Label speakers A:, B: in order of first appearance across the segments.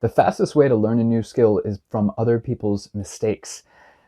A: The fastest way to learn a new skill is from other people's mistakes.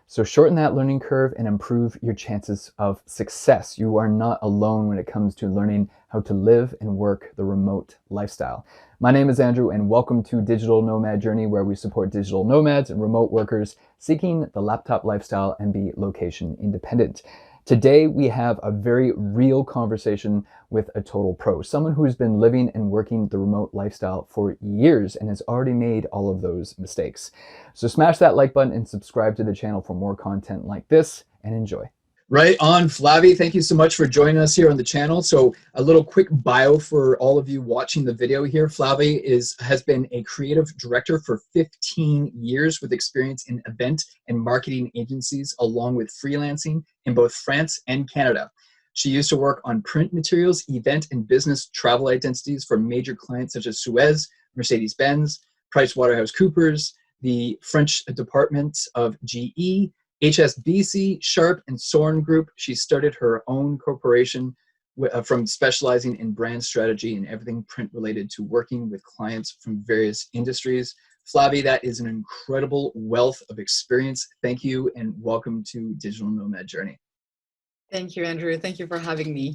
A: So shorten that learning curve and improve your chances of success. You are not alone when it comes to learning how to live and work the remote lifestyle. My name is Andrew, and welcome to Digital Nomad Journey, where we support digital nomads and remote workers seeking the laptop lifestyle and be location independent. Today, we have a very real conversation with a total pro, someone who's been living and working the remote lifestyle for years and has already made all of those mistakes. So smash that like button and subscribe to the channel for more content like this, and enjoy. Right on, Flavie. Thank you so much for joining us here on the channel. So a little quick bio for all of you watching the video here. Flavie has been a creative director for 15 years with experience in event and marketing agencies, along with freelancing in both France and Canada. She used to work on print materials, event and business travel identities for major clients such as Suez, Mercedes-Benz, PricewaterhouseCoopers, the French department of GE, HSBC, Sharp, and Sorin Group. She started her own corporation from specializing in brand strategy and everything print related to working with clients from various industries. Flavie, that is an incredible wealth of experience. Thank you and welcome to Digital Nomad Journey.
B: Thank you, Andrew. Thank you for having me.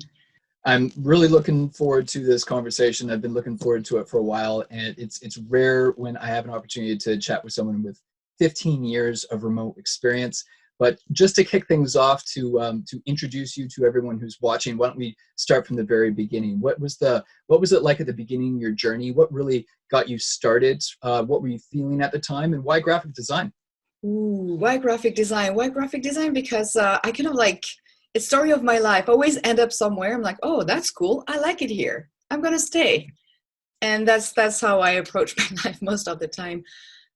A: I'm really looking forward to this conversation. I've been looking forward to it for a while, and it's rare when I have an opportunity to chat with someone with 15 years of remote experience. But just to kick things off, to introduce you to everyone who's watching, why don't we start from the very beginning? What was it like at the beginning, your journey? What really got you started? What were you feeling at the time, and why graphic design?
B: Ooh, why graphic design? Why graphic design? Because I kind of like, it's story of my life. I always end up somewhere. I'm like, oh, that's cool. I like it here. I'm gonna stay. And that's how I approach my life most of the time.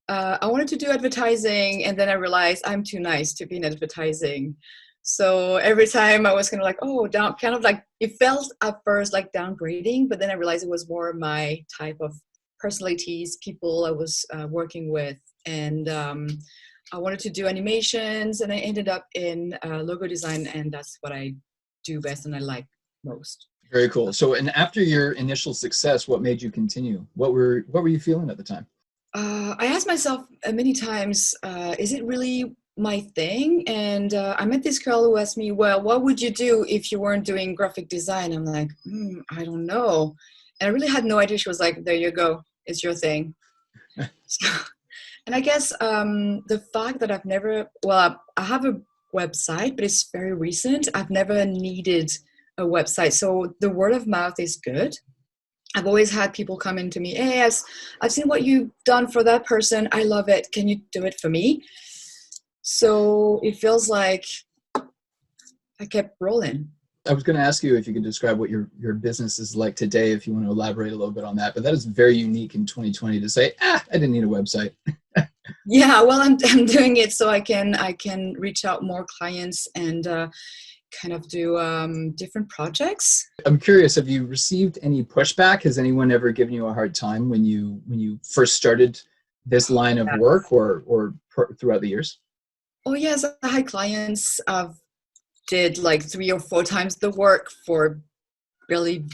B: I wanted to do advertising, and then I realized I'm too nice to be in advertising. So every time I was kind of like, oh, down, kind of like, it felt at first like downgrading, but then I realized it was more my type of personalities, people I was working with. And I wanted to do animations, and I ended up in logo design, and that's what I do best and I like most.
A: Very cool. So, and after your initial success, what made you continue? What were you feeling at the time?
B: I asked myself many times, is it really my thing? And I met this girl who asked me, well, what would you do if you weren't doing graphic design? I'm like, I don't know. And I really had no idea. She was like, there you go. It's your thing. And I guess the fact that I have a website, but it's very recent. I've never needed a website. So the word of mouth is good. I've always had people come into me, hey, I've seen what you've done for that person. I love it. Can you do it for me? So it feels like I kept rolling.
A: I was going to ask you if you could describe what your business is like today, if you want to elaborate a little bit on that. But that is very unique in 2020 to say, I didn't need a website.
B: Yeah, well, I'm doing it so I can reach out more clients and kind of do different projects.
A: I'm curious, have you received any pushback? Has anyone ever given you a hard time when you first started this line of work or throughout the years?
B: Oh yes, I had clients. I've did like 3 or 4 times the work for really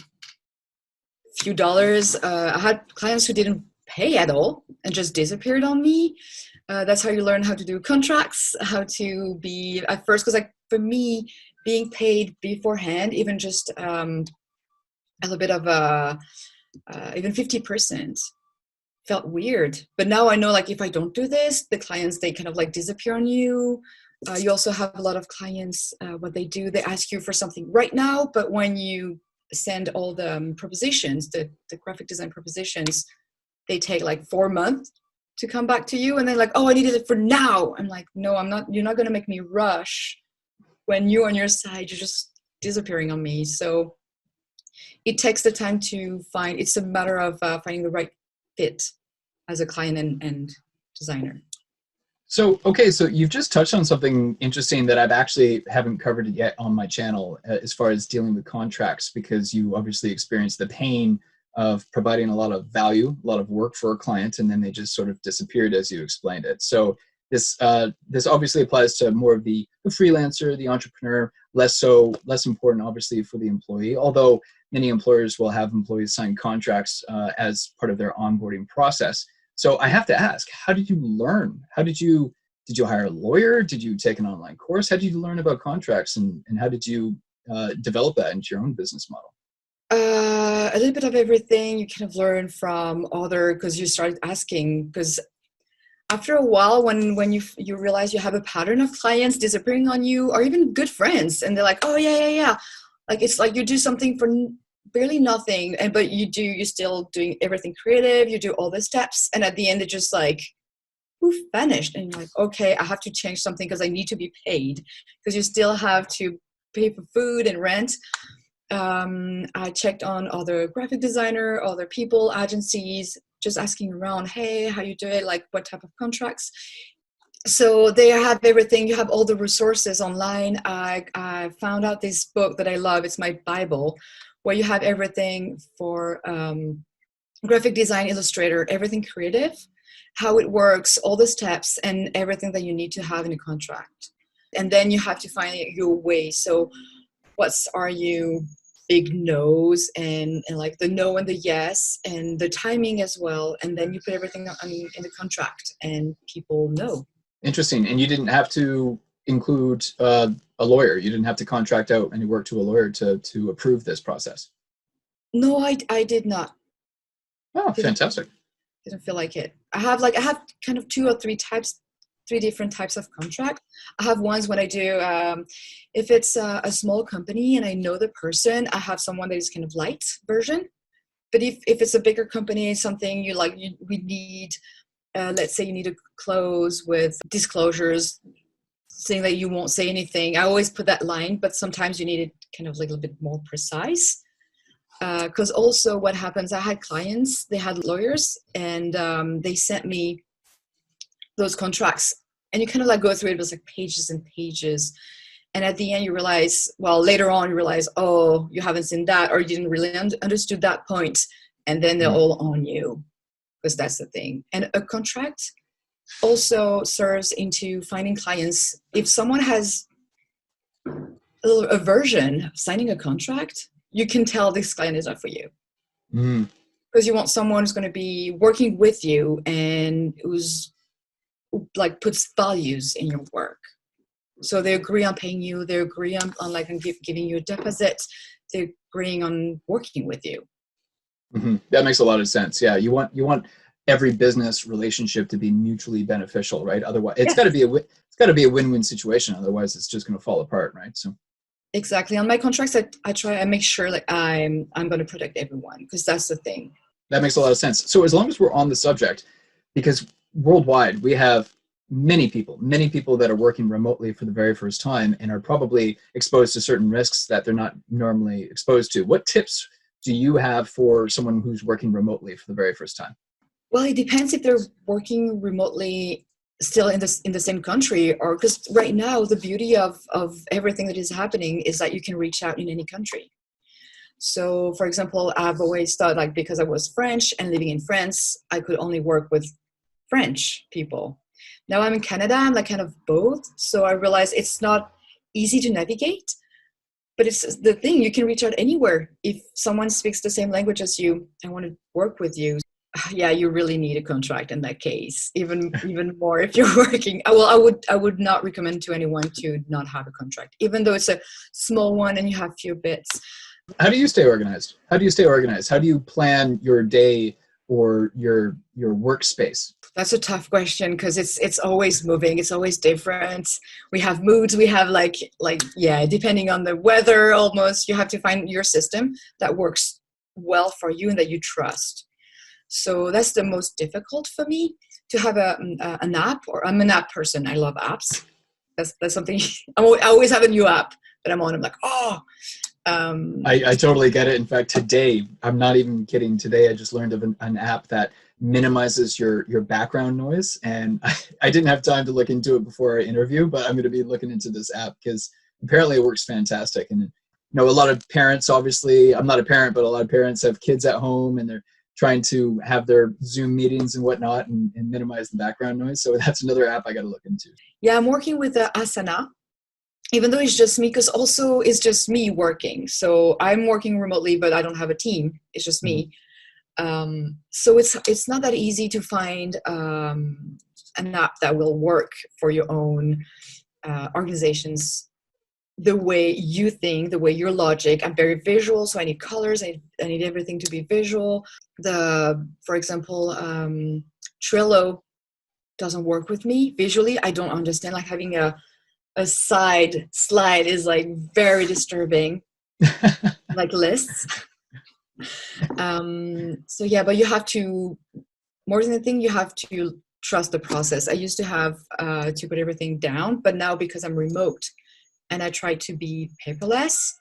B: few dollars. I had clients who didn't pay at all and just disappeared on me. That's how you learn how to do contracts, how to be at first, because like for me, being paid beforehand, even just a little bit of even 50% felt weird. But now I know, like, if I don't do this, the clients, they kind of like disappear on you. You also have a lot of clients, what they do, they ask you for something right now, but when you send all the propositions, the graphic design propositions, they take like 4 months to come back to you. And they're like, oh, I needed it for now. I'm like, no, I'm not, you're not going to make me rush. When you on your side, you're just disappearing on me. So it takes the time to find, it's a matter of finding the right fit as a client and designer.
A: So, okay, so you've just touched on something interesting that I've actually haven't covered yet on my channel as far as dealing with contracts, because you obviously experienced the pain of providing a lot of value, a lot of work for a client, and then they just sort of disappeared as you explained it. So this obviously applies to more of the freelancer, the entrepreneur, less important obviously for the employee, although many employers will have employees sign contracts as part of their onboarding process.
C: So I have to ask, how did you learn? Did you hire a lawyer? Did you take an online course? How did you learn about contracts, and how did you develop that into your own business model?
B: A little bit of everything. You kind of learn from other, because you start asking, because after a while, when you realize you have a pattern of clients disappearing on you, or even good friends, and they're like, oh yeah, like it's like you do something for barely nothing, and but you're still doing everything creative, you do all the steps, and at the end it just like poof, vanished, and you're like, okay, I have to change something because I need to be paid, because you still have to pay for food and rent. I checked on other graphic designer, other people, agencies, just asking around, hey, how you do it? Like what type of contracts? So they have everything. You have all the resources online. I found out this book that I love. It's my Bible, where you have everything for graphic design, illustrator, everything creative, how it works, all the steps, and everything that you need to have in a contract. And then you have to find your way. So are you big no's and like the no and the yes and the timing as well, and then you put everything in the contract and people know.
C: Interesting. And you didn't have to include a lawyer. You didn't have to contract out any work to a lawyer to approve this process.
B: No, I did not.
C: Oh, fantastic.
B: Didn't feel like it. I have kind of two or three different types of contract. I have ones when I do, if it's a small company and I know the person, I have someone that is kind of light version. But if it's a bigger company, something we need, let's say you need to close with disclosures, saying that you won't say anything. I always put that line, but sometimes you need it kind of a little bit more precise. Because also what happens, I had clients, they had lawyers, and they sent me those contracts, and you kind of like go through it. It was like pages and pages, and at the end you realize, well, later on you realize, oh, you haven't seen that, or you didn't really understood that point, and then they're all on you, because that's the thing. And a contract also serves into finding clients. If someone has a little aversion of signing a contract, you can tell this client is not for you. Because you want someone who's going to be working with you and who's like puts values in your work. So they agree on paying you, they agree on giving you a deposit, they're agreeing on working with you.
C: That makes a lot of sense. Yeah, you want every business relationship to be mutually beneficial, right? Otherwise, it's got to be a win-win situation. Otherwise, it's just going to fall apart, right? So
B: exactly. On my contracts, I make sure like I'm going to protect everyone, because that's the thing.
C: That makes a lot of sense. So as long as we're on the subject, because worldwide we have many people that are working remotely for the very first time and are probably exposed to certain risks that they're not normally exposed to. What tips do you have for someone who's working remotely for the very first time?
B: Well, it depends if they're working remotely still in the same country, or because right now the beauty of everything that is happening is that you can reach out in any country. So for example, I've always thought, like, because I was French and living in France, I could only work with French people. Now I'm in Canada, I'm like kind of both. So I realized it's not easy to navigate, but it's the thing, you can reach out anywhere. If someone speaks the same language as you and want to work with you, yeah, you really need a contract in that case, even more if you're working. Well, I would not recommend to anyone to not have a contract, even though it's a small one and you have few bits.
C: How do you stay organized? How do you plan your day or your workspace?
B: That's a tough question, because it's always moving. It's always different. We have moods. We have depending on the weather, almost, you have to find your system that works well for you and that you trust. So that's the most difficult for me, to have an app. Or I'm an app person. I love apps. That's something. I always have a new app that I'm on. I'm like, oh.
C: I totally get it. In fact, today, I'm not even kidding. Today, I just learned of an app that minimizes your background noise. And I didn't have time to look into it before our interview, but I'm going to be looking into this app because apparently it works fantastic. And, a lot of parents, obviously, I'm not a parent, but a lot of parents have kids at home and they're trying to have their Zoom meetings and whatnot and minimize the background noise. So that's another app I got to look into.
B: Yeah, I'm working with Asana, even though it's just me, because also it's just me working. So I'm working remotely, but I don't have a team. It's just me. So it's not that easy to find an app that will work for your own organizations the way you think, the way your logic. I'm very visual, so I need colors. I need everything to be visual. For example, Trello doesn't work with me visually. I don't understand, like having a side slide is like very disturbing, like lists. So yeah, but you have to, more than anything, you have to trust the process. I used to have to put everything down, but now because I'm remote and I try to be paperless,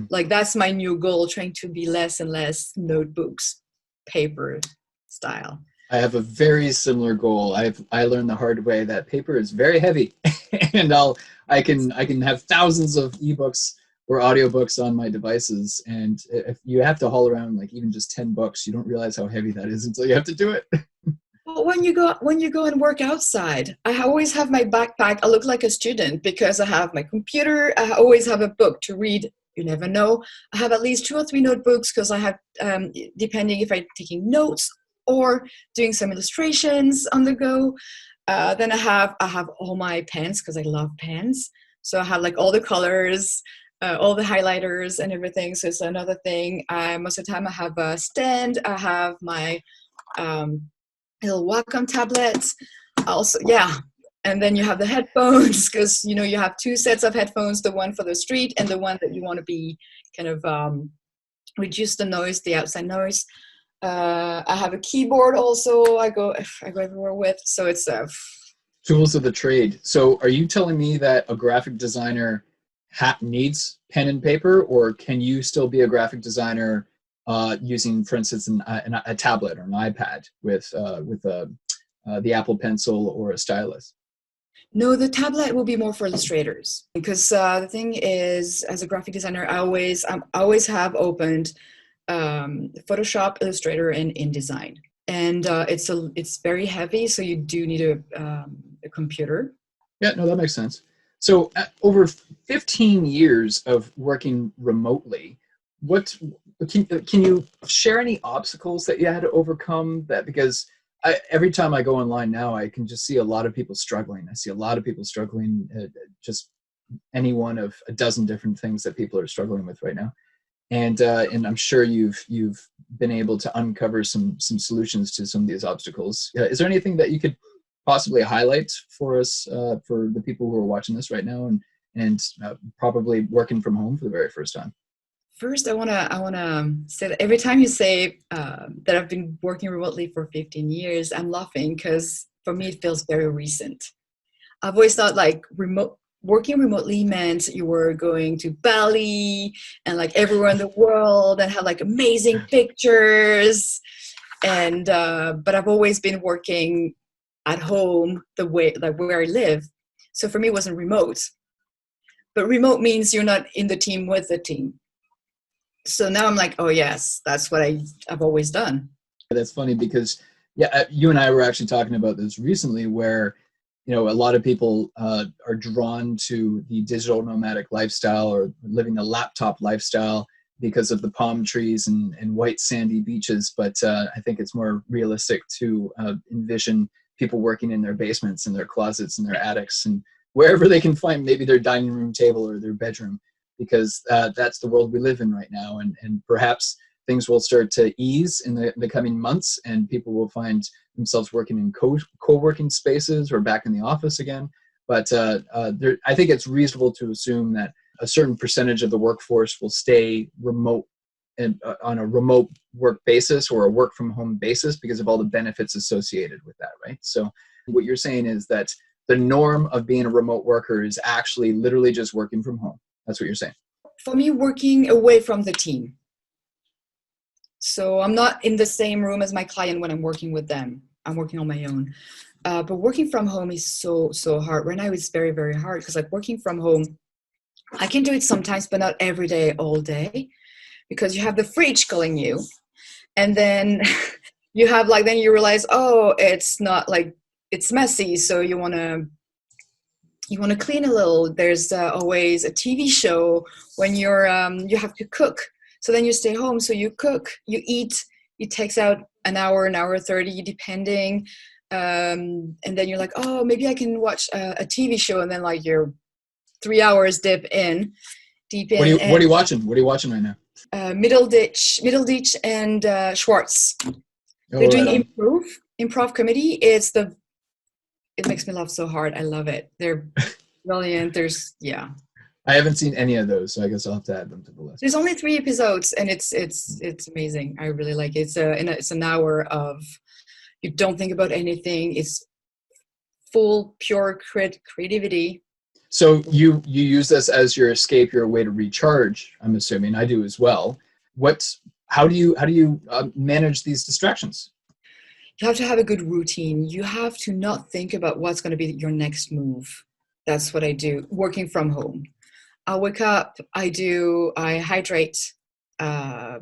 B: like that's my new goal, trying to be less and less notebooks, paper style.
C: I have a very similar goal. I learned the hard way that paper is very heavy, and I can have thousands of ebooks or audiobooks on my devices, and if you have to haul around like even just 10 books, you don't realize how heavy that is until you have to do it.
B: Well, when you go and work outside, I always have my backpack. I look like a student because I have my computer. I always have a book to read. You never know. I have at least 2 or 3 notebooks because I have, depending if I'm taking notes or doing some illustrations on the go. Then I have all my pens because I love pens. So I have like all the colors, all the highlighters and everything. So it's another thing. Most of the time I have a stand. I have my little Wacom tablets. Also, yeah. And then you have the headphones because, you know, you have 2 sets of headphones, the one for the street and the one that you want to be kind of reduce the noise, the outside noise. I have a keyboard also I go everywhere with. So it's
C: tools of the trade. So are you telling me that a graphic designer needs pen and paper, or can you still be a graphic designer using, for instance, a tablet or an iPad with the Apple Pencil or a stylus?
B: No, the tablet will be more for illustrators because the thing is, as a graphic designer, I always have opened Photoshop, Illustrator, and InDesign, and it's very heavy, so you do need a computer.
C: Yeah, no, that makes sense. So over 15 years of working remotely, can you share any obstacles that you had to overcome? That because every time I go online now, I can just see a lot of people struggling. I see a lot of people struggling, just any one of a dozen different things that people are struggling with right now. And I'm sure you've been able to uncover some solutions to some of these obstacles. Is there anything that you could possibly highlight for us, for the people who are watching this right now and probably working from home for the very first time?
B: First, I wanna say that every time you say that I've been working remotely for 15 years, I'm laughing because for me it feels very recent. I've always thought like working remotely meant you were going to Bali and like everywhere in the world and have like amazing pictures. And but I've always been working at home the way like where I live. So for me it wasn't remote. But remote means you're not in the team with the team. So now I'm like, oh yes, that's what I've always done.
C: That's funny because you and I were actually talking about this recently where, you know, a lot of people are drawn to the digital nomadic lifestyle or living the laptop lifestyle because of the palm trees and white sandy beaches. But I think it's more realistic to envision people working in their basements and their closets and their attics and wherever they can find maybe their dining room table or their bedroom, because that's the world we live in right now. And perhaps things will start to ease in the coming months and people will find themselves working in co-working spaces or back in the office again. But I think it's reasonable to assume that a certain percentage of the workforce will stay remote and on a remote work basis or a work from home basis because of all the benefits associated with that, right? So what you're saying is that the norm of being a remote worker is actually literally just working from home. That's what you're saying.
B: For me, working away from the team. So I'm not in the same room as my client when I'm working with them. I'm working on my own. But working from home is so hard. Right now it's very, very hard because like working from home, I can do it sometimes, but not every day, all day, because you have the fridge calling you. And then you have like, then you realize, oh, it's not like, it's messy. So you want to clean a little. There's always a TV show when you have to cook. So then you stay home. So you cook, you eat it takes out an hour 30, depending. And then you're like, oh, maybe I can watch a TV show, and then like you're 3 hours deep in.
C: What are you watching? What are you watching right now?
B: Middle Ditch, and Schwartz. They're doing improv comedy. It makes me laugh so hard. I love it. They're brilliant.
C: I haven't seen any of those, so I guess I'll have to add them to the list.
B: There's only 3 episodes, and it's amazing. I really like it. It's an hour of, you don't think about anything. It's full pure creativity.
C: So you use this as your escape, your way to recharge. I'm assuming. I do as well. How do you manage these distractions?
B: You have to have a good routine. You have to not think about what's going to be your next move. That's what I do working from home. I'll wake up, I hydrate right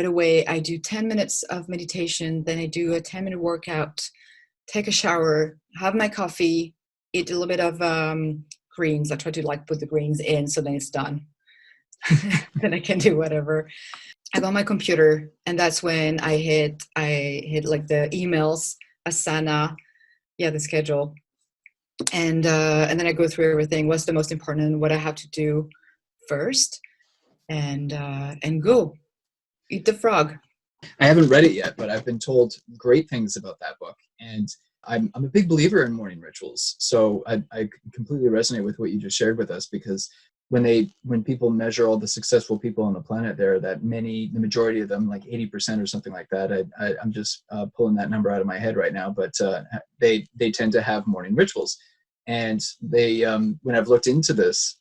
B: away. I do 10 minutes of meditation, then I do a 10-minute workout, take a shower, have my coffee, eat a little bit of greens. I try to like put the greens in, so then it's done. Then I can do whatever. I go on my computer, and that's when I hit like the emails, Asana, the schedule. And then I go through everything. What's the most important? What I have to do first, and go eat the frog.
C: I haven't read it yet, but I've been told great things about that book, and I'm a big believer in morning rituals. So I completely resonate with what you just shared with us, because when people measure all the successful people on the planet, the majority of them, like 80% or something like that. I'm just pulling that number out of my head right now, but they tend to have morning rituals, and they when I've looked into this,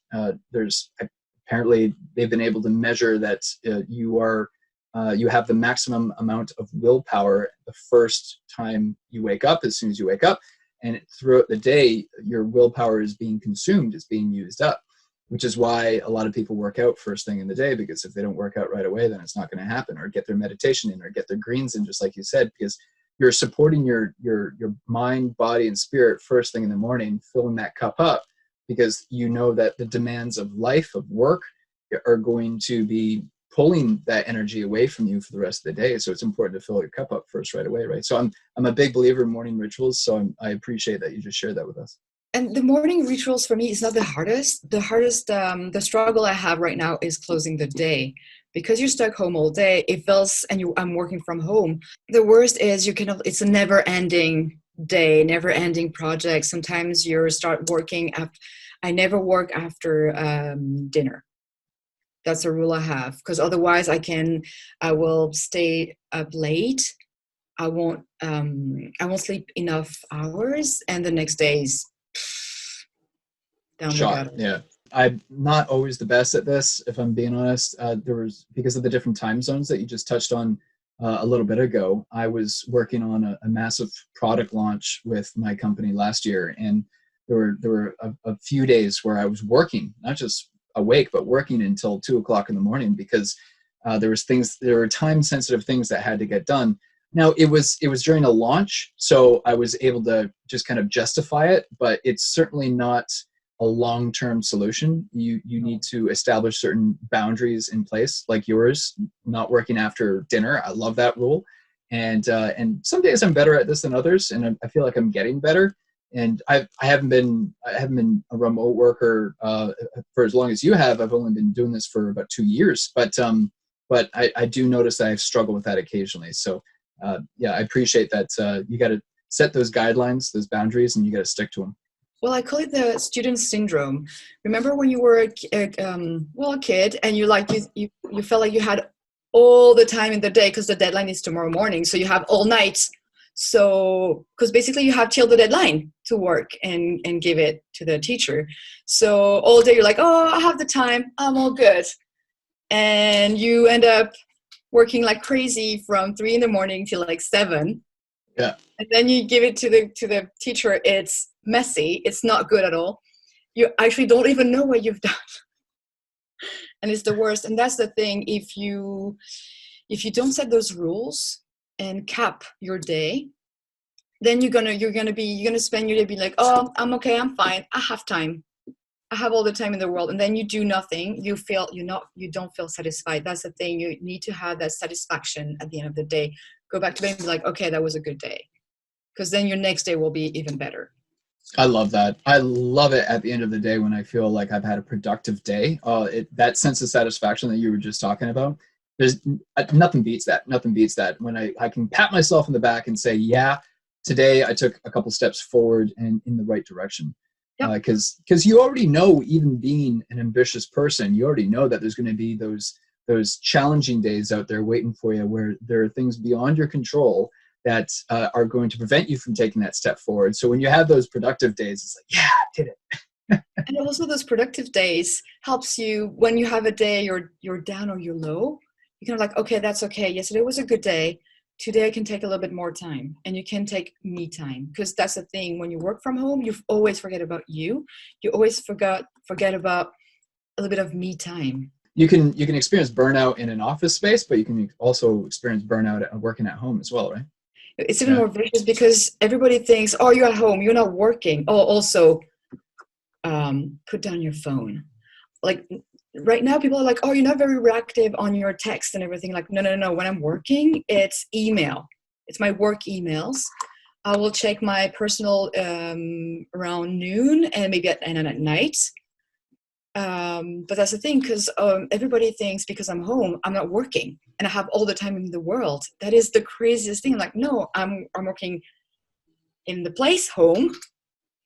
C: apparently they've been able to measure that you have the maximum amount of willpower the first time you wake up, as soon as you wake up, and throughout the day your willpower is being consumed, it's being used up. Which is why a lot of people work out first thing in the day, because if they don't work out right away, then it's not going to happen, or get their meditation in, or get their greens in, just like you said, because you're supporting your mind, body, and spirit first thing in the morning, filling that cup up, because you know that the demands of life, of work, are going to be pulling that energy away from you for the rest of the day. So it's important to fill your cup up first right away, right? So I'm a big believer in morning rituals, so I appreciate that you just shared that with us.
B: And the morning rituals for me is not the hardest. The struggle I have right now is closing the day, because you're stuck home all day. It feels, I'm working from home. The worst is it's a never-ending day, never-ending project. Sometimes you start working I never work after dinner. That's a rule I have, because otherwise I will stay up late. I won't sleep enough hours, and the next day's down
C: shot.
B: the gutter.
C: Yeah, I'm not always the best at this, if I'm being honest. Because of the different time zones that you just touched on a little bit ago, I was working on a massive product launch with my company last year, and there were a few days where I was working, not just awake, but working until 2:00 in the morning, because there were time sensitive things that had to get done. Now it was during a launch, so I was able to just kind of justify it, but it's certainly not a long-term solution. You need to establish certain boundaries in place, like yours, not working after dinner. I love that rule. And some days I'm better at this than others, and I feel like I'm getting better. And I haven't been a remote worker for as long as you have. I've only been doing this for about 2 years, but I do notice that I've struggled with that occasionally. So I appreciate that. You got to set those guidelines, those boundaries, and you got to stick to them.
B: Well, I call it the student syndrome. Remember when you were a kid, and you felt like you had all the time in the day, because the deadline is tomorrow morning, so you have all night. So, because basically you have till the deadline to work and give it to the teacher. So all day you're like, oh, I have the time, I'm all good. And you end up working like crazy from 3 a.m. till like 7.
C: Yeah.
B: And then you give it to the teacher. It's messy. It's not good at all. You actually don't even know what you've done. And it's the worst. And that's the thing. If you don't set those rules and cap your day, then you're gonna spend your day being like, oh, I'm okay, I'm fine, I have time. I have all the time in the world, and then you do nothing, you don't feel satisfied. That's the thing. You need to have that satisfaction at the end of the day. Go back to bed and be like, okay, that was a good day. Because then your next day will be even better.
C: I love that. I love it at the end of the day when I feel like I've had a productive day. That sense of satisfaction that you were just talking about, there's nothing beats that. Nothing beats that. When I can pat myself in the back and say, yeah, today I took a couple steps forward and in the right direction.
B: Yep.
C: Because you already know, even being an ambitious person, you already know that there's going to be those challenging days out there waiting for you, where there are things beyond your control that are going to prevent you from taking that step forward. So when you have those productive days, it's like, yeah, I did it.
B: And also those productive days helps you when you have a day you're down or you're low. You're kind of like, okay, that's okay. Yesterday was a good day. Today I can take a little bit more time, and you can take me time, because that's the thing. When you work from home, you always forget about you. You always forget about a little bit of me time.
C: You can experience burnout in an office space, but you can also experience burnout at working at home as well, right?
B: It's even more vicious because everybody thinks, oh, you're at home, you're not working. Oh, also, put down your phone. Like right now, people are like, oh, you're not very reactive on your text and everything. Like, no. When I'm working, it's email. It's my work emails. I will check my personal around noon and maybe at night. But that's the thing, because everybody thinks because I'm home, I'm not working and I have all the time in the world. That is the craziest thing. I'm like, no, I'm working in the place home,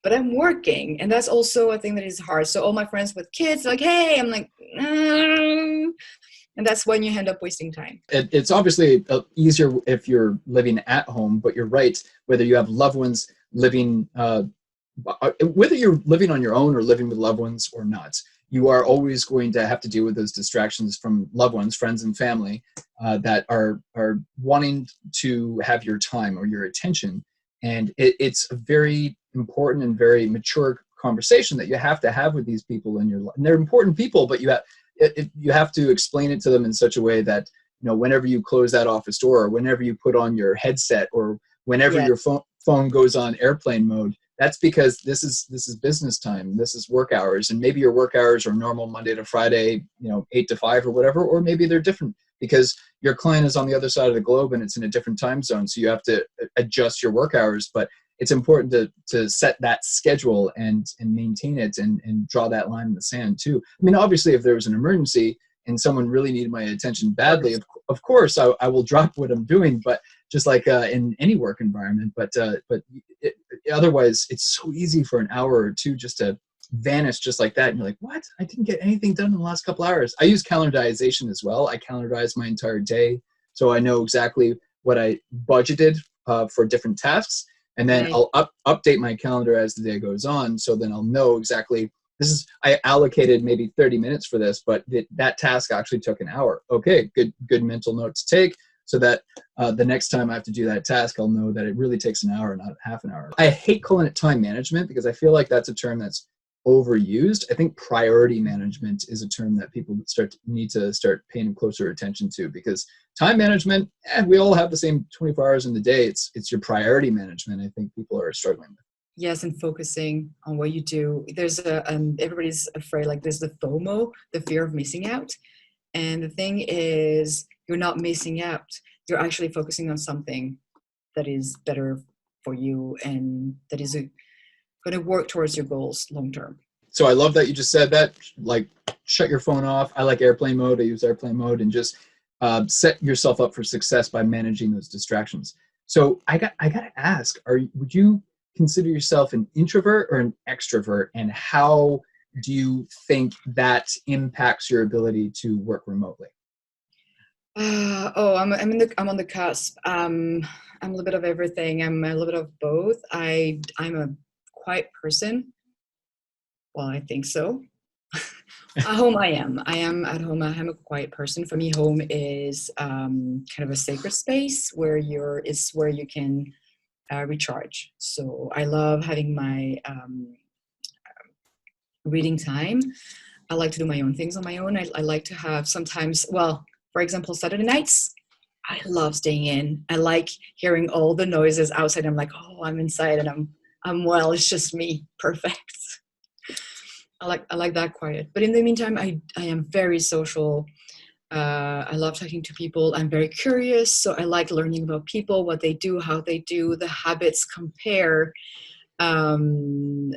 B: but I'm working. And that's also a thing that is hard. So all my friends with kids, like, hey, I'm like, and that's when you end up wasting time.
C: It's obviously easier if you're living at home, but you're right. Whether you have loved ones living, whether you're living on your own or living with loved ones or not, you are always going to have to deal with those distractions from loved ones, friends, and family that are wanting to have your time or your attention. And it's a very important and very mature conversation that you have to have with these people in your life. And they're important people, but you have to explain it to them in such a way that, you know, whenever you close that office door, or whenever you put on your headset, or whenever your phone goes on airplane mode, that's because this is business time. This is work hours. And maybe your work hours are normal Monday to Friday, 8 to 5 or whatever, or maybe they're different because your client is on the other side of the globe and it's in a different time zone. So you have to adjust your work hours, but it's important to set that schedule and maintain it and draw that line in the sand too. I mean, obviously if there was an emergency and someone really needed my attention badly, of course I will drop what I'm doing, but just like in any work environment, but otherwise it's so easy for an hour or two just to vanish just like that. And you're like, what? I didn't get anything done in the last couple hours. I use calendarization as well. I calendarize my entire day. So I know exactly what I budgeted for different tasks. And then I'll update my calendar as the day goes on. So then I'll know exactly, I allocated maybe 30 minutes for this, but that task actually took an hour. Okay, good mental note to take, so that the next time I have to do that task, I'll know that it really takes an hour, not half an hour. I hate calling it time management because I feel like that's a term that's overused. I think priority management is a term that people need to start paying closer attention to, because time management, we all have the same 24 hours in the day. It's your priority management I think people are struggling with.
B: Yes, and focusing on what you do. There's everybody's afraid, like there's the FOMO, the fear of missing out. And the thing is, you're not missing out. You're actually focusing on something that is better for you and that is going to work towards your goals long term.
C: So I love that you just said that, like shut your phone off. I like airplane mode. I use airplane mode, and just set yourself up for success by managing those distractions. So I got to ask, would you consider yourself an introvert or an extrovert, and how do you think that impacts your ability to work remotely?
B: I'm on the cusp. I'm a little bit of everything. I'm a little bit of both. I'm a quiet person. Well, I think so. At home, I am at home. I'm a quiet person. For me, home is kind of a sacred space where you can recharge. So I love having my reading time. I like to do my own things on my own. I like to have sometimes, well, for example, Saturday nights, I love staying in. I like hearing all the noises outside. I'm like, oh, I'm inside and I'm well, it's just me. Perfect. I like that quiet. But in the meantime, I am very social. I love talking to people. I'm very curious, so I like learning about people, what they do, how they do, the habits, compare. Um,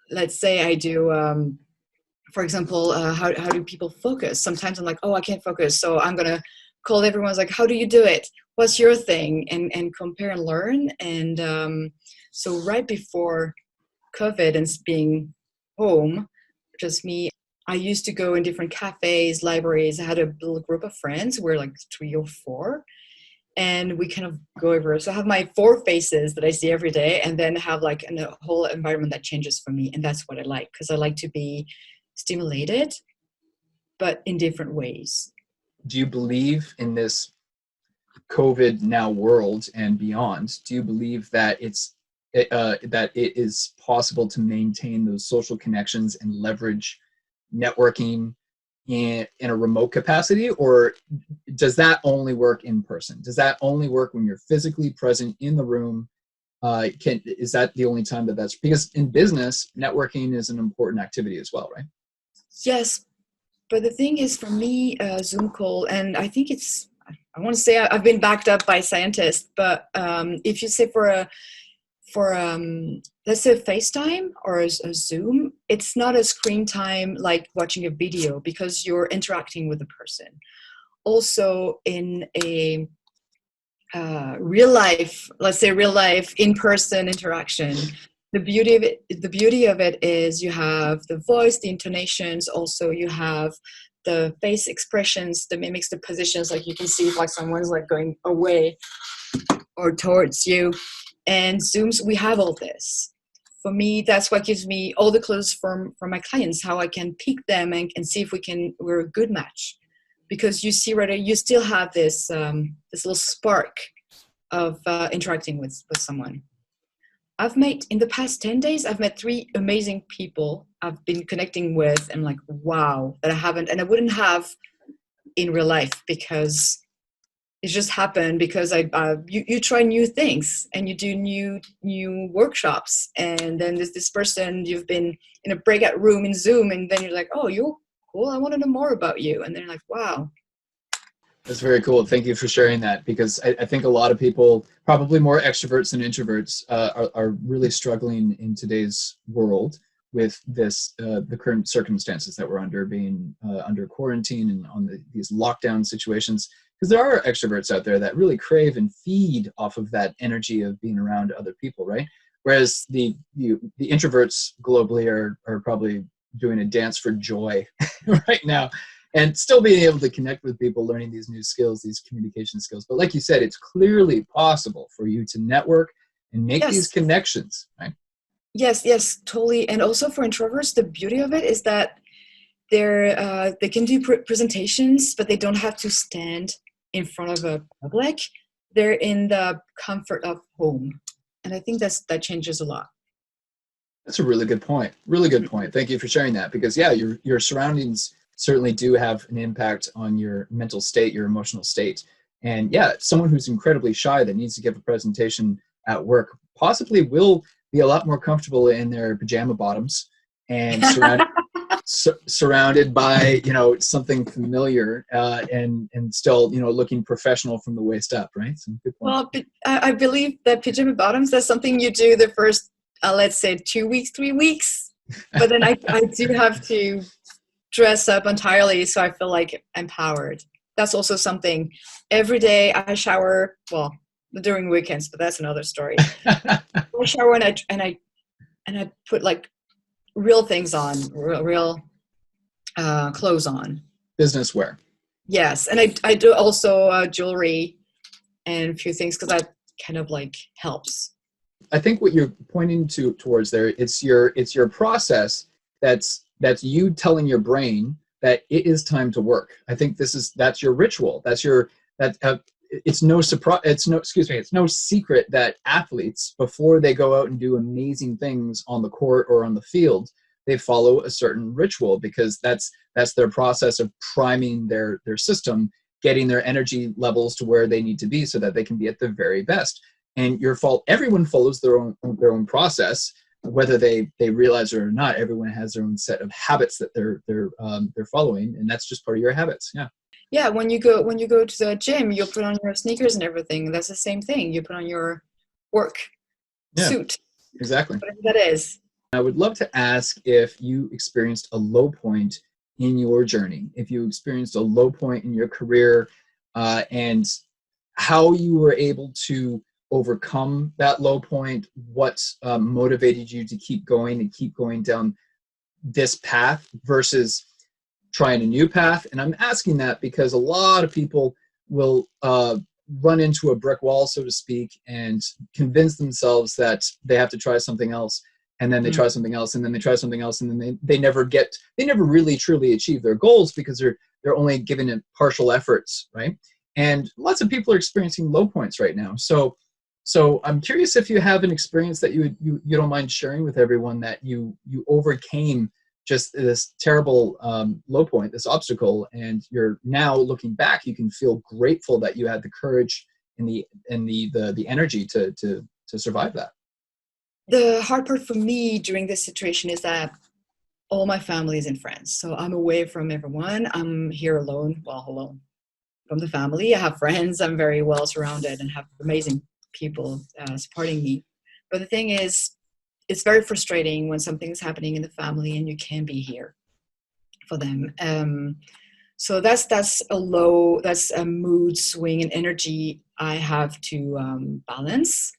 B: let's say I do, for example, how do people focus? Sometimes I'm like, oh, I can't focus, so I'm gonna call everyone's like, how do you do it? What's your thing? And compare and learn. And so right before COVID and being home, just me, I used to go in different cafes, libraries. I had a little group of friends. We're like 3 or 4. And we kind of go over. So I have my 4 faces that I see every day, and then have like a whole environment that changes for me. And that's what I like, because I like to be stimulated, but in different ways.
C: Do you believe in this COVID now world and beyond? Do you believe that that it is possible to maintain those social connections and leverage networking in a remote capacity, or does that only work in person? Does that only work when you're physically present in the room? Is that the only time that's, because in business, networking is an important activity as well, right?
B: Yes, but the thing is, for me, Zoom call, and I think I want to say I've been backed up by scientists, but if you say for let's say FaceTime or a Zoom, it's not a screen time like watching a video, because you're interacting with the person. Also, in a real life, let's say real life in-person interaction, the beauty of it is you have the voice, the intonations. Also, you have the face expressions, the mimics, the positions. Like you can see if like someone's like going away or towards you. And Zooms, we have all this. For me, that's what gives me all the clues from my clients, how I can pick them and see if we're a good match. Because you see, right, you still have this this little spark of interacting with someone. In the past 10 days, I've met 3 amazing people I've been connecting with, and like, wow, that I wouldn't have in real life, because it just happened because you try new things and you do new workshops, and then there's this person you've been in a breakout room in Zoom, and then you're like, oh, you're cool, I want to know more about you, and then you're like, wow.
C: That's very cool. Thank you for sharing that, because I think a lot of people, probably more extroverts than introverts, are really struggling in today's world with the current circumstances that we're under, being under quarantine and on these lockdown situations. Because there are extroverts out there that really crave and feed off of that energy of being around other people, right? Whereas the introverts globally are probably doing a dance for joy right now, and still being able to connect with people, learning these new skills, these communication skills. But like you said, it's clearly possible for you to network and make these connections, right?
B: Yes, totally. And also for introverts, the beauty of it is that they can do presentations, but they don't have to stand in front of a public. They're in the comfort of home. And I think that changes a lot.
C: That's a really good point. Really good point. Thank you for sharing that, because your surroundings certainly do have an impact on your mental state, your emotional state. And someone who's incredibly shy that needs to give a presentation at work possibly will be a lot more comfortable in their pajama bottoms and surrounded by something familiar and still looking professional from the waist up, right? Some good points.
B: Well, I believe that pajama bottoms, that's something you do the first let's say 2 weeks, 3 weeks, but then I do have to dress up entirely, so I feel like empowered. That's also something. Every day I shower, well, during weekends, but that's another story. I shower and I put like real things on, real clothes on.
C: Business wear.
B: Yes, and I do also jewelry and a few things, because that kind of like helps.
C: I think what you're pointing towards there, it's your process that's you telling your brain that it is time to work. I think that's your ritual. It's no secret that athletes, before they go out and do amazing things on the court or on the field, they follow a certain ritual, because that's their process of priming their system, getting their energy levels to where they need to be so that they can be at their very best. And everyone follows their own process. whether they realize it or not, everyone has their own set of habits that they're following, and that's just part of your habits. Yeah.
B: Yeah, when you go to the gym, you put on your sneakers and everything. That's the same thing. You put on your work suit.
C: Exactly.
B: Whatever that is.
C: I would love to ask if you experienced a low point in your journey, if you experienced a low point in your career, and how you were able to overcome that low point, what motivated you to keep going and keep going down this path versus trying a new path. And I'm asking that because a lot of people will run into a brick wall, so to speak, and convince themselves that they have to try something else. And then they try something else, and then they try something else, and then they never really truly achieve their goals because they're only giving it partial efforts, right? And lots of people are experiencing low points right now. So I'm curious if you have an experience that you don't mind sharing with everyone, that you overcame just this terrible low point, this obstacle, and you're now looking back, you can feel grateful that you had the courage and the energy to survive that.
B: The hard part for me during this situation is that all my family is in France. So I'm away from everyone. I'm here alone from the family. I have friends. I'm very well surrounded and have amazing people supporting me. But the thing is, it's very frustrating when something's happening in the family and you can't be here for them. So that's a mood swing and energy I have to balance.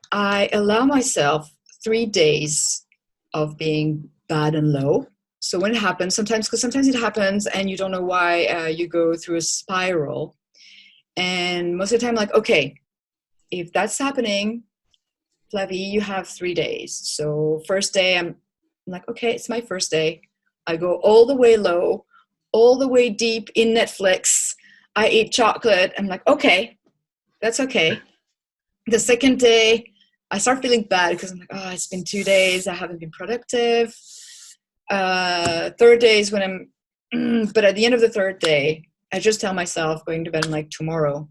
B: I allow myself 3 days of being bad and low. So when it happens, sometimes it happens and you don't know why, you go through a spiral. And most of the time, like, okay, if that's happening, Flavie, you have 3 days. So first day, I'm like, okay, it's my first day. I go all the way low, all the way deep in Netflix. I eat chocolate. I'm like, okay, that's okay. The second day, I start feeling bad because I'm like, oh, it's been 2 days. I haven't been productive. Third day is when but at the end of the third day, I just tell myself going to bed, I'm like, tomorrow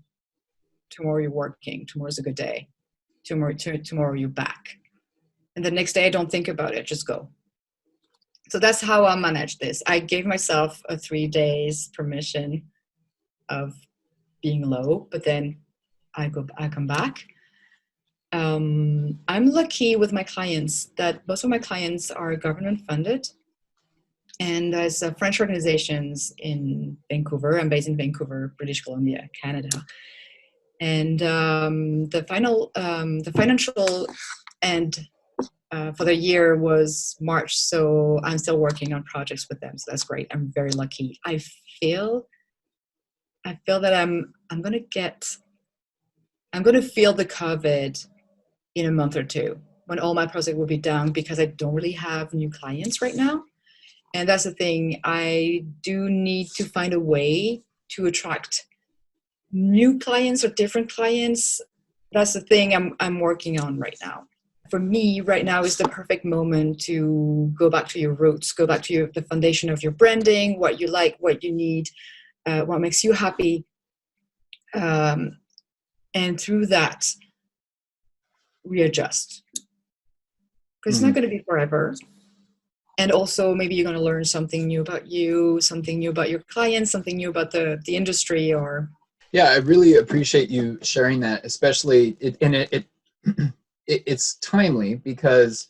B: you're working. Tomorrow's a good day. Tomorrow you're back. And the next day I don't think about it, just go. So that's how I manage this. I gave myself a 3 days permission of being low, but then I come back. I'm lucky with my clients that most of my clients are government funded, and there's French organizations in Vancouver. I'm based in Vancouver, British Columbia, Canada. And the financial end for the year was March, so I'm still working on projects with them. So that's great. I'm very lucky. I feel that I'm gonna feel the COVID in a month or two when all my projects will be down, because I don't really have new clients right now. And that's the thing. I do need to find a way to attract new clients or different clients. That's the thing I'm working on right now. For me, right now is the perfect moment to go back to your roots, go back to the foundation of your branding, what you like, what you need, what makes you happy. And through that, readjust. Because it's not going to be forever. And also maybe you're going to learn something new about you, something new about your clients, something new about the industry. Or
C: yeah, I really appreciate you sharing that, especially it's timely because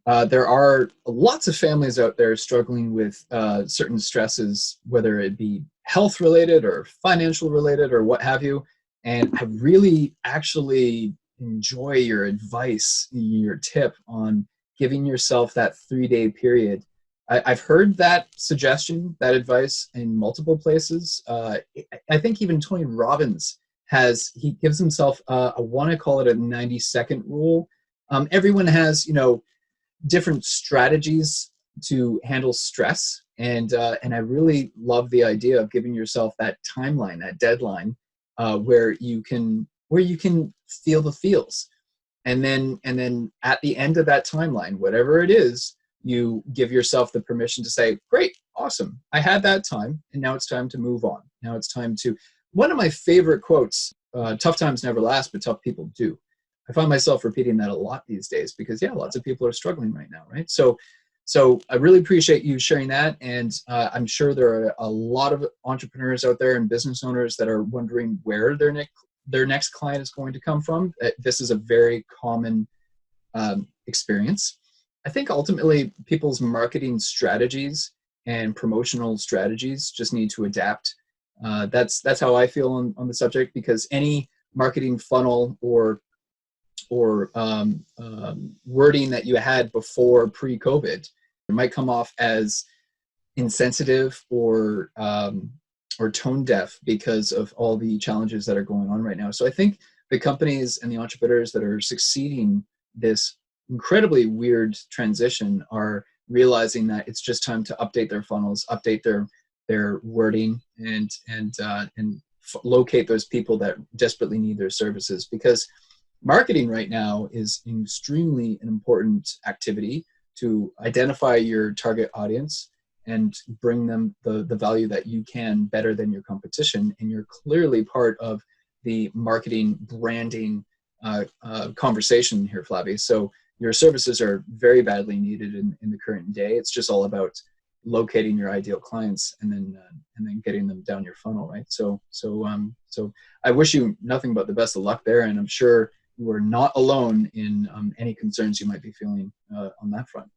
C: there are lots of families out there struggling with certain stresses, whether it be health related or financial related or what have you. And I really actually enjoy your advice, your tip on giving yourself that 3-day period. I've heard that suggestion, that advice in multiple places. I think even Tony Robbins he gives himself, I want to call it a 90-second rule. Everyone has, different strategies to handle stress. And I really love the idea of giving yourself that timeline, that deadline, where you can feel the feels. And then at the end of that timeline, whatever it is, you give yourself the permission to say, great, awesome. I had that time, and now it's time to move on. Now it's time to, one of my favorite quotes, tough times never last, but tough people do. I find myself repeating that a lot these days because lots of people are struggling right now, right? So I really appreciate you sharing that, and I'm sure there are a lot of entrepreneurs out there and business owners that are wondering where their next client is going to come from. This is a very common experience. I think ultimately people's marketing strategies and promotional strategies just need to adapt. That's how I feel on the subject, because any marketing funnel or wording that you had before pre-COVID, it might come off as insensitive or tone deaf because of all the challenges that are going on right now. So I think the companies and the entrepreneurs that are succeeding this incredibly weird transition are realizing that it's just time to update their funnels, update their wording, and locate those people that desperately need their services, because marketing right now is extremely an important activity to identify your target audience and bring them the value that you can better than your competition. And you're clearly part of the marketing branding conversation here, Flavie. So your services are very badly needed in the current day. It's just all about locating your ideal clients and then getting them down your funnel, right? So I wish you nothing but the best of luck there, and I'm sure you are not alone in any concerns you might be feeling on that front.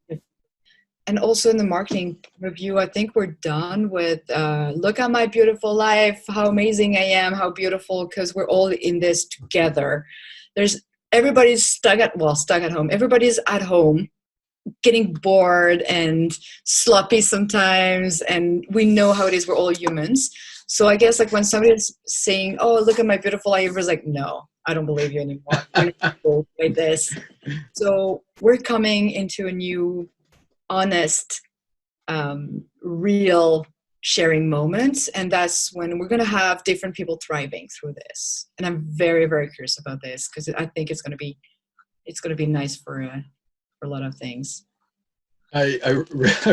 B: And also in the marketing review, I think we're done with look at my beautiful life, how amazing I am, how beautiful, because we're all in this together. Everybody's stuck at home. Everybody's at home getting bored and sloppy sometimes, and we know how it is. We're all humans. So I guess like when somebody's saying, oh, look at my beautiful life, everybody's like, no, I don't believe you anymore. You're not like this. So we're coming into a new, honest, real sharing moments, and that's when we're going to have different people thriving through this. And I'm very, very curious about this, because I think it's going to be nice for a lot of things.
C: I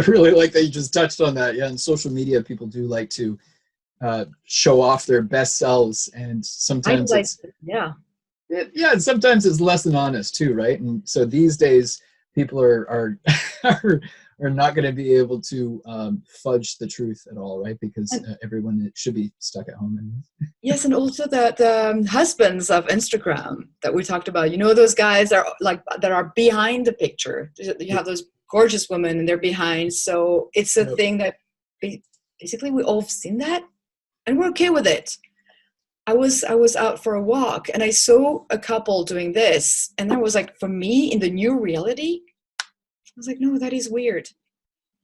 C: really like that you just touched on that. Yeah, in social media, people do like to show off their best selves, and sometimes and sometimes it's less than honest too, right? And so these days, people are not going to be able to fudge the truth at all, right? Because everyone should be stuck at home.
B: Yes, and also the husbands of Instagram that we talked about. You know, those guys that are behind the picture. You have those gorgeous women, and they're behind. So it's a thing that basically we all have seen that, and we're okay with it. I was out for a walk, and I saw a couple doing this, and that was like, for me, in the new reality, I was like, no, that is weird.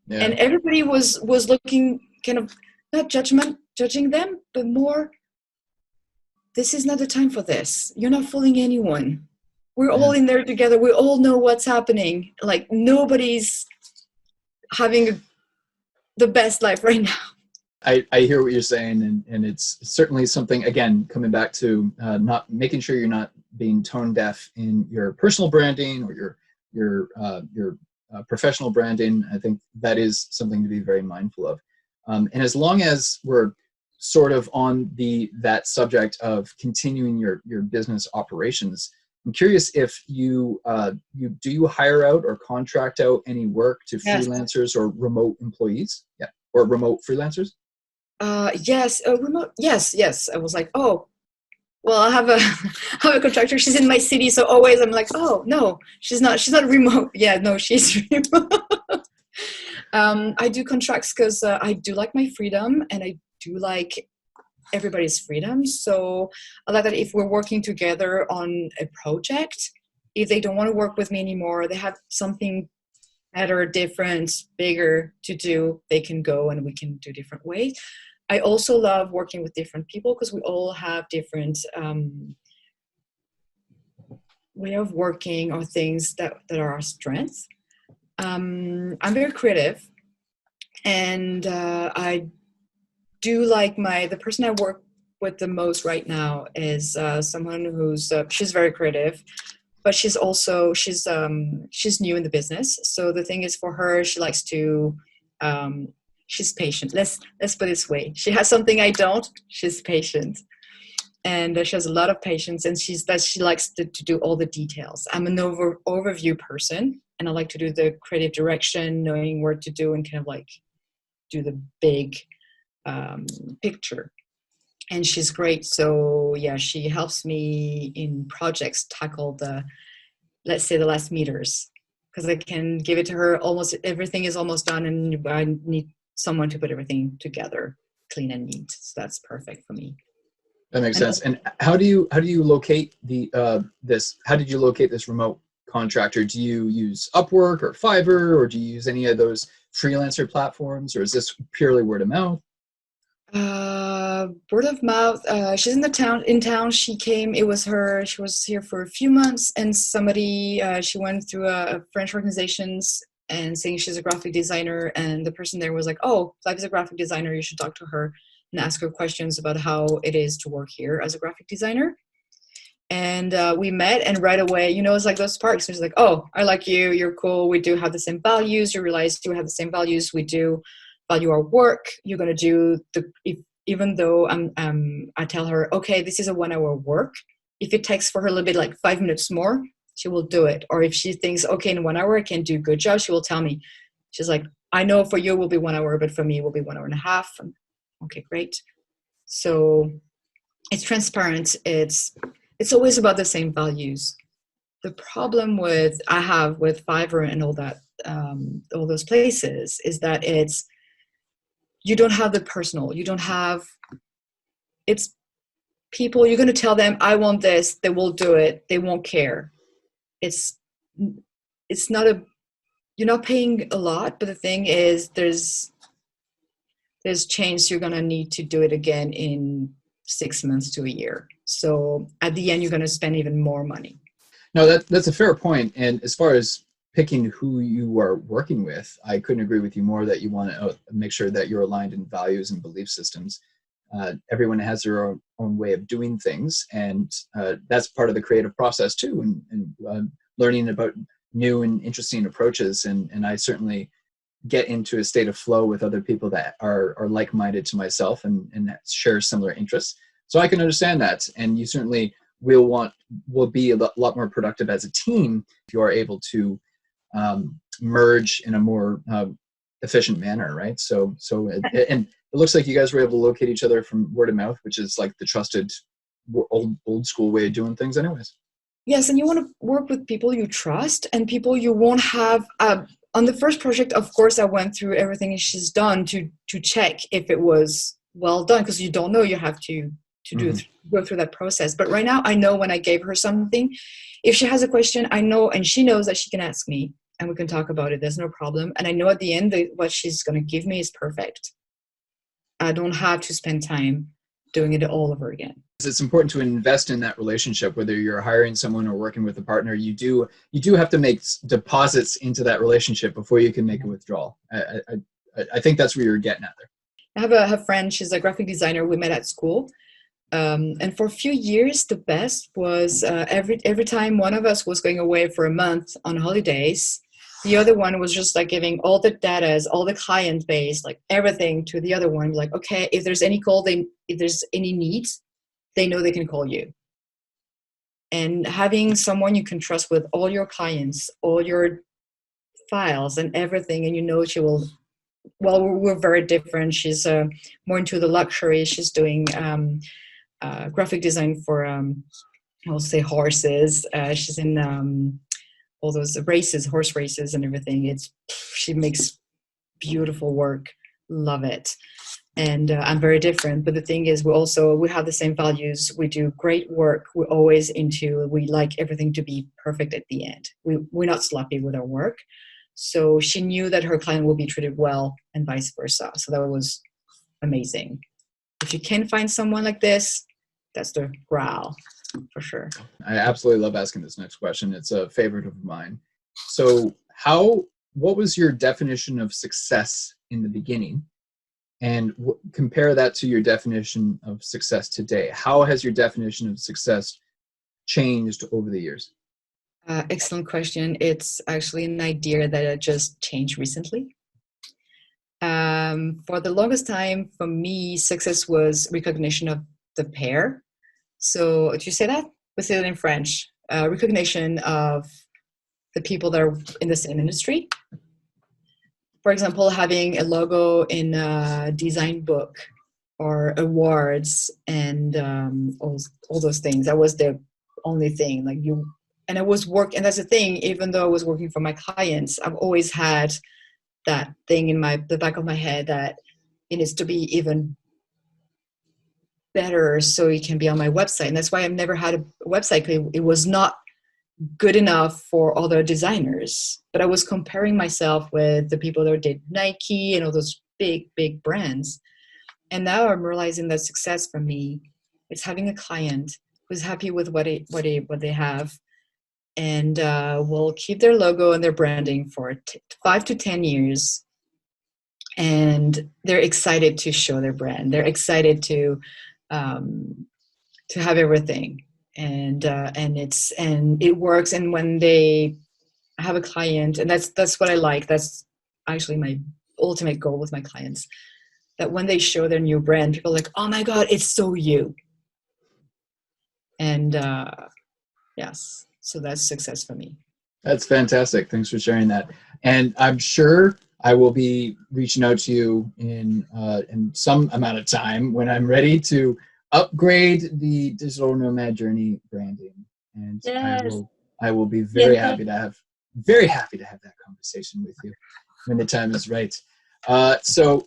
B: Yeah. And everybody was looking kind of not judging them, but more, this is not the time for this. You're not fooling anyone. We're all in there together. We all know what's happening. Like, nobody's having the best life right now.
C: I hear what you're saying, and it's certainly something, again, coming back to not making sure you're not being tone deaf in your personal branding or your professional branding. I think that is something to be very mindful of. And as long as we're sort of on that subject of continuing your business operations, I'm curious if you hire out or contract out any work to freelancers or remote employees? Yeah, or remote freelancers?
B: Yes, remote. Yes. I was like, oh, well, I have a contractor. She's in my city, so always I'm like, oh no, she's not remote. Yeah, no, she's remote. I do contracts because I do like my freedom, and I do like everybody's freedom. So I like that if we're working together on a project, if they don't want to work with me anymore, they have something better, different, bigger to do, they can go and we can do different ways. I also love working with different people because we all have different way of working or things that are our strengths. I'm very creative, and I do like the person I work with the most right now is someone who's she's very creative, but she's new in the business. So the thing is, for her, she likes to she's patient. Let's put it this way. She has something I don't. She's patient. and she has a lot of patience, and she likes to do all the details. I'm an overview person, and I like to do the creative direction, knowing where to do, and kind of like do the big picture. And she's great. So yeah, she helps me in projects tackle let's say the last meters, because I can give it to her. Almost everything is almost done, and I need someone to put everything together clean and neat. So that's perfect for me.
C: That makes sense. And how do you locate how did you locate this remote contractor? Do you use Upwork or Fiverr, or do you use any of those freelancer platforms, or is this purely word of mouth?
B: Word of mouth. She's in town. She came, it was her, she was here for a few months, and somebody, she went through a French organizations and saying she's a graphic designer, and the person there was like, oh, Flavie's a graphic designer, you should talk to her and ask her questions about how it is to work here as a graphic designer. And we met, and right away, it's like those sparks. It's like, oh, I like you, you're cool, we do have the same values. You realize you have the same values, we do value our work. You're going to do even though I tell her, okay, this is a 1 hour work. If it takes for her a little bit, like 5 minutes more, she will do it. Or if she thinks, okay, in 1 hour I can do a good job, she will tell me. She's like, I know for you it will be 1 hour, but for me it will be 1 hour and a half. Okay, great. So it's transparent. It's always about the same values. The problem I have with Fiverr and all that, all those places, is that you don't have the personal. It's people, you're going to tell them, I want this, they will do it. They won't care. It's not you're not paying a lot, but the thing is there's chance you're going to need to do it again in 6 months to a year. So at the end, you're going to spend even more money.
C: No, that's a fair point. And as far as picking who you are working with, I couldn't agree with you more that you want to make sure that you're aligned in values and belief systems. Everyone has their own way of doing things, and that's part of the creative process too, and learning about new and interesting approaches. And I certainly get into a state of flow with other people that are like-minded to myself and share similar interests. So I can understand that, and you certainly will be a lot more productive as a team if you are able to merge in a more efficient manner, right? So and it looks like you guys were able to locate each other from word of mouth, which is like the trusted old school way of doing things anyways.
B: Yes, and you want to work with people you trust and people you won't have. On the first project, of course, I went through everything she's done to check if it was well done, because you don't know, you have to go through that process. But right now, I know when I gave her something, if she has a question, I know, and she knows that she can ask me and we can talk about it. There's no problem. And I know at the end that what she's going to give me is perfect. I don't have to spend time doing it all over again.
C: It's important to invest in that relationship, whether you're hiring someone or working with a partner. You do have to make deposits into that relationship before you can make a withdrawal. I think that's where you're getting at there.
B: I have a friend, she's a graphic designer. We met at school. And for a few years, the best was every time one of us was going away for a month on holidays, the other one was just like giving all the data, all the client base, like everything to the other one. Like, okay, if there's any call, if there's any needs, they know they can call you. And having someone you can trust with all your clients, all your files and everything, and she will, well, we're very different. She's more into the luxury. She's doing graphic design for, I'll say horses. She's in all those races, horse races and everything. She makes beautiful work. Love it. And I'm very different. But the thing is, we have the same values. We do great work. We're always we like everything to be perfect at the end. We're not sloppy with our work. So she knew that her client will be treated well and vice versa. So that was amazing. If you can find someone like this, that's the growl for sure.
C: I absolutely love asking this next question. It's a favorite of mine. So what was your definition of success in the beginning? And compare that to your definition of success today. How has your definition of success changed over the years?
B: Excellent question. It's actually an idea that I just changed recently. For the longest time, for me, success was recognition of the pair. So do you say that? We say it in French. Recognition of the people that are in the same industry. For example, having a logo in a design book or awards and all those things. That was the only thing. Like you, and I was and that's the thing. Even though I was working for my clients, I've always had that thing in the back of my head that it needs to be even better so it can be on my website. And that's why I've never had a website. It was not good enough for other designers, but I was comparing myself with the people that did Nike and all those big brands. And now I'm realizing that success for me is having a client who's happy with what they have, and will keep their logo and their branding for 5 to 10 years. And they're excited to show their brand. They're excited to have everything, and it works. And when they have a client, and that's what I like. That's actually my ultimate goal with my clients. That when they show their new brand, people are like, "Oh my God, it's so you!" And yes, so that's success for me.
C: That's fantastic. Thanks for sharing that. And I'm sure I will be reaching out to you in some amount of time when I'm ready to upgrade the digital nomad journey branding. And
B: Yes.
C: I will be very happy to have that conversation with you when the time is right. So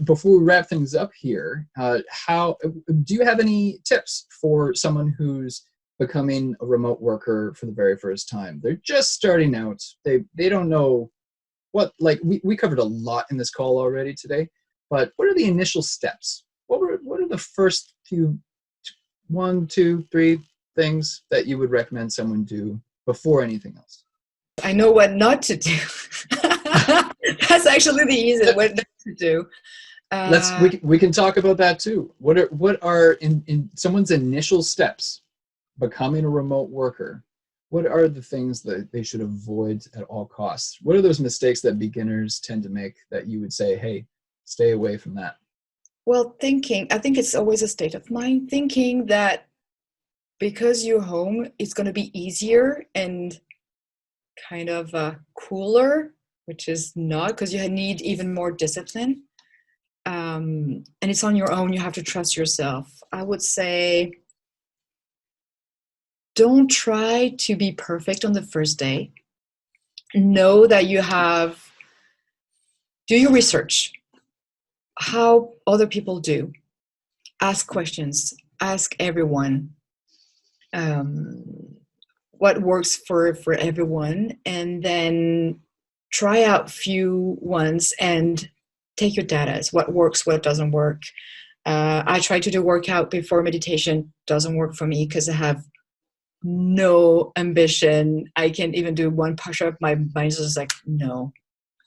C: before we wrap things up here, how do you have any tips for someone who's becoming a remote worker for the very first time? They're just starting out. They don't know what, like we covered a lot in this call already today, but what are the initial steps? What are the first few 1, 2, 3 things that you would recommend someone do before anything else?
B: I know what not to do. That's actually the easiest. What not to do.
C: We can talk about that too. What are in someone's initial steps becoming a remote worker? What are the things that they should avoid at all costs? What are those mistakes that beginners tend to make that you would say, hey, stay away from that?
B: Well, I think it's always a state of mind, thinking that because you're home, it's going to be easier and kind of cooler, which is not, because you need even more discipline. And it's on your own. You have to trust yourself. I would say don't try to be perfect on the first day. Know that do your research, how other people do. Ask questions, ask everyone what works for everyone, and then try out few ones and take your data. What works, what doesn't work. I try to do workout before meditation. Doesn't work for me because I have no ambition. I can't even do one push-up. My mind is just like, no.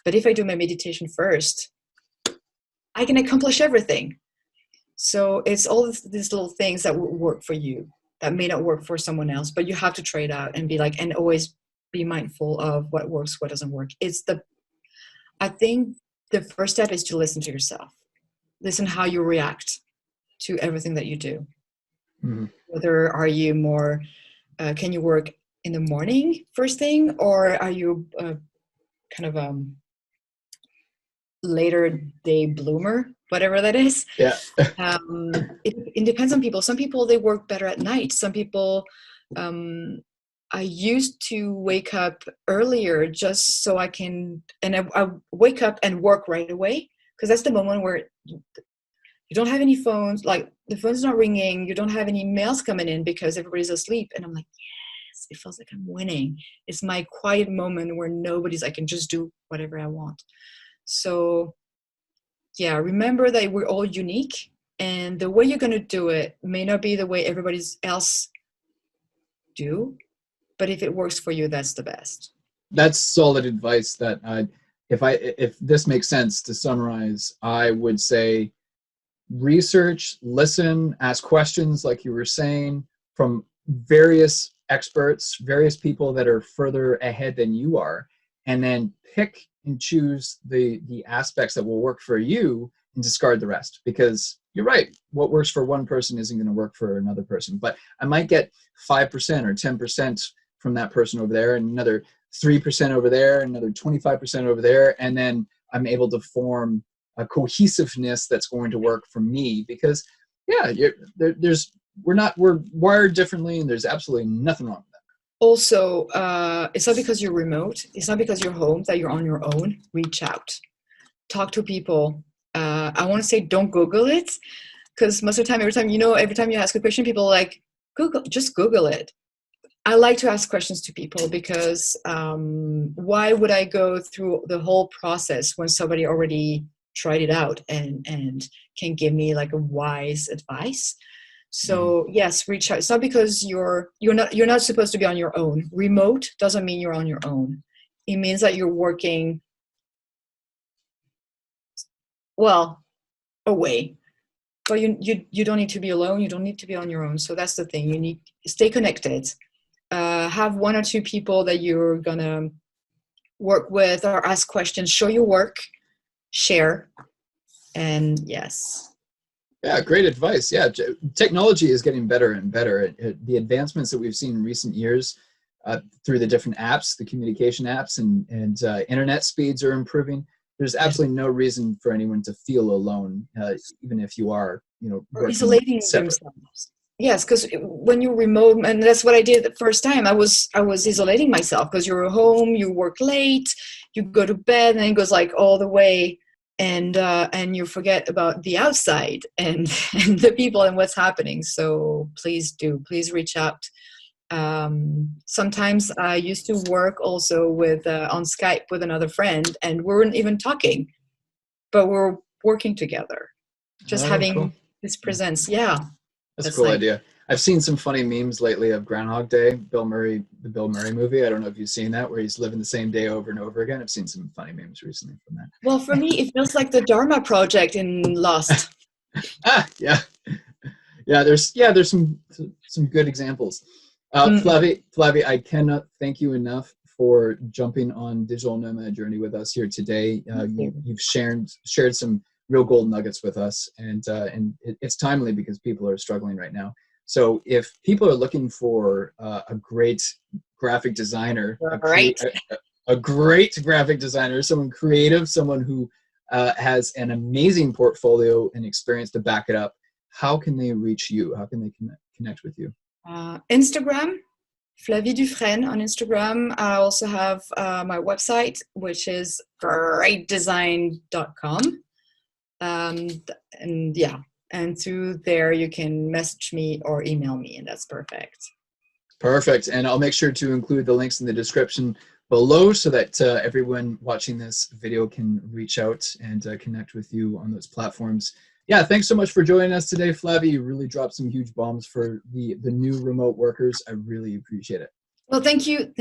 B: But if I do my meditation first, I can accomplish everything. So it's all these little things that will work for you that may not work for someone else, but you have to try it out and and always be mindful of what works, what doesn't work. I think the first step is to listen to yourself. Listen how you react to everything that you do. Mm-hmm. Whether are you more, can you work in the morning first thing, or are you kind of later day bloomer, whatever that is?
C: Yeah.
B: It depends on people. Some people, they work better at night. Some people, I used to wake up earlier just so I wake up and work right away, because that's the moment where you don't have any phones, like the phone's not ringing, you don't have any mails coming in because everybody's asleep. And I'm like, yes, it feels like I'm winning. It's my quiet moment where I can just do whatever I want. So yeah, remember that we're all unique, and the way you're going to do it may not be the way everybody else do, but if it works for you, that's the best.
C: That's solid advice. That if this makes sense to summarize, I would say research, listen, ask questions, like you were saying, from various experts, various people that are further ahead than you are, and then pick and choose the aspects that will work for you and discard the rest. Because you're right. What works for one person isn't going to work for another person. But I might get 5% or 10% from that person over there, and another 3% over there, another 25% over there, and then I'm able to form a cohesiveness that's going to work for me. Because we're wired differently, and there's absolutely nothing wrong with that.
B: Also, it's not because you're remote, it's not because you're home that you're on your own. Reach out, talk to people. I want to say don't Google it, because most of the time, every time you ask a question, people are like, just Google it. I like to ask questions to people, because why would I go through the whole process when somebody already tried it out and can give me like a wise advice? So yes, reach out. It's not because you're not supposed to be on your own. Remote doesn't mean you're on your own. It means that you're working away. But you don't need to be alone. You don't need to be on your own. So that's the thing. You need stay connected. Have one or two people that you're gonna work with or ask questions. Show your work. Share. And yes.
C: Yeah, great advice. Yeah, technology is getting better and better. The advancements that we've seen in recent years through the different apps, the communication apps, and internet speeds are improving. There's absolutely no reason for anyone to feel alone, even if you are,
B: or isolating themselves. Yes, because when you're remote, and that's what I did the first time. I was isolating myself, because you're home, you work late, you go to bed, and it goes like all the way. And you forget about the outside and the people and what's happening. So please reach out. Sometimes I used to work also with on Skype with another friend, and we weren't even talking, but we're working together, just having this presence. Yeah,
C: that's a cool idea. I've seen some funny memes lately of Groundhog Day, the Bill Murray movie. I don't know if you've seen that, where he's living the same day over and over again. I've seen some funny memes recently from that.
B: Well, for me, it feels like the Dharma Project in Lost.
C: Yeah. There's some good examples. Flavie, I cannot thank you enough for jumping on Digital Nomad Journey with us here today. You've shared some real gold nuggets with us, and it's timely because people are struggling right now. So if people are looking for a great graphic designer, a great graphic designer, someone creative, someone who has an amazing portfolio and experience to back it up, how can they reach you? How can they connect with you?
B: Instagram, Flavie Dufrenne on Instagram. I also have my website, which is greatdesign.com. And through there you can message me or email me, and that's perfect.
C: Perfect. And I'll make sure to include the links in the description below so that everyone watching this video can reach out and connect with you on those platforms. Yeah, thanks so much for joining us today, Flavie. You really dropped some huge bombs for the new remote workers. I really appreciate it.
B: Well, thank you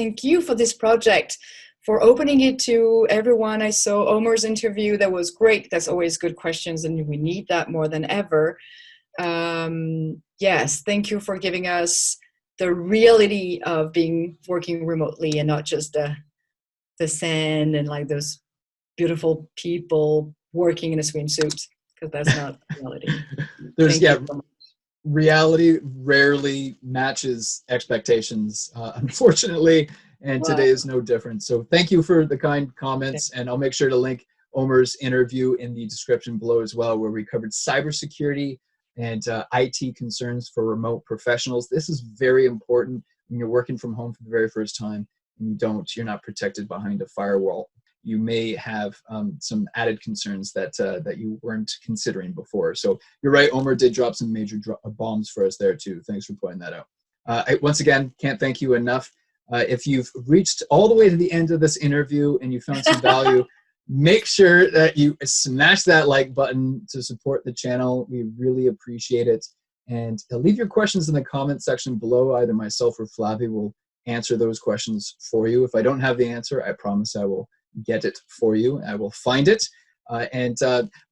B: for this project, for opening it to everyone. I saw Omer's interview. That was great. That's always good questions, and we need that more than ever. Yes, thank you for giving us the reality of working remotely, and not just the sand and like those beautiful people working in a swimsuit, because that's not reality.
C: Reality rarely matches expectations, unfortunately, and today is no different. So thank you for the kind comments, and I'll make sure to link Omer's interview in the description below as well, where we covered cybersecurity and IT concerns for remote professionals. This is very important when you're working from home for the very first time, and you're not protected behind a firewall. You may have some added concerns that you weren't considering before. So you're right, Omer did drop some major bombs for us there too. Thanks for pointing that out. I, once again, can't thank you enough. If you've reached all the way to the end of this interview and you found some value, make sure that you smash that like button to support the channel. We really appreciate it. And leave your questions in the comment section below. Either myself or Flavie will answer those questions for you. If I don't have the answer, I promise I will get it for you. I will find it, and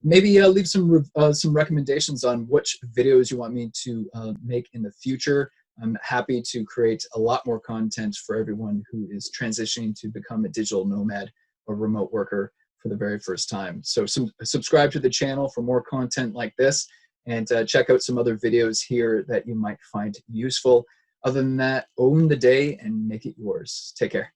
C: maybe leave some recommendations on which videos you want me to make in the future. I'm happy to create a lot more content for everyone who is transitioning to become a digital nomad or remote worker for the very first time. So subscribe to the channel for more content like this. and check out some other videos here that you might find useful. Other than that, own the day and make it yours. Take care.